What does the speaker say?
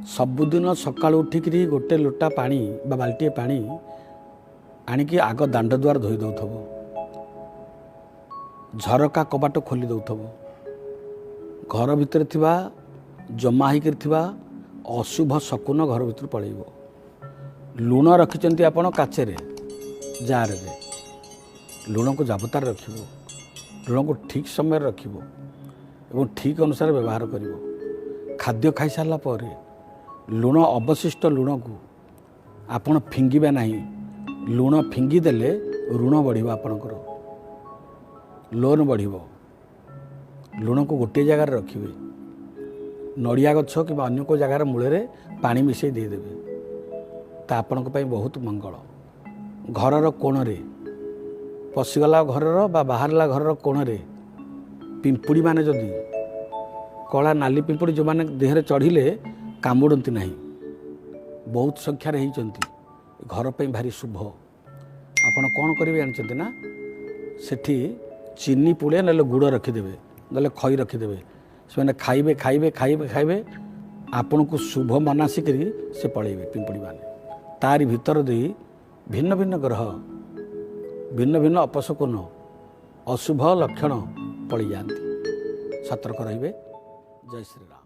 सबुदिन सका उठिक गोटे लोटा पानी बा बाल्टीए पानी आणिकी आग दांड द्वार धोई दौथब, झरका कबाट खोली दौथब, घर भितर थिबा जमा होकर थिबा अशुभ शकुन घर भितर पलैब। लुण रखिंट आपण काचेरे जार रे लुण को जाबतार रखिब, लुण को ठीक समय रखिब एवं ठीक अनुसार व्यवहार करिब। खाद्य खाई सारा पर लुण अवशिष्ट लुण को आपण फिंगिबे नहीं। लुण फिंगिदेले ऋण बढ़िब, आपणकर लोन बढ़िब। लुण को गोटे जगार रखिए, नड़िया गछ कि अन्य को जगार मूल पानी मिसई देदेवे, ता आपण बहुत मंगल। घरर कोणरे पशिगला घरर बा बाहरला घरर कोणरे पिंपुड़ी माने जदि कला नाली पिंपुड़ी जो माने देहरे चढ़िले कामुड़ती नहीं, बहुत संख्यार होती घर पर भारी शुभ। आपण कौन करेंगे जानते ना, सेठी चीनी पुड़े ना गुड़ रखिदेवे ना खई रखिदेवे, से खाइबे खाइबे खाइबे खाइबे आपण को शुभ मनासिक से पलैबे पिंपुड़ी माने। तारी भीतर दे भिन्न भिन्न ग्रह भिन्न भिन्न अपशकुन अशुभ लक्षण पड़ जाती। सतर्क रहिबे। जय श्री राम।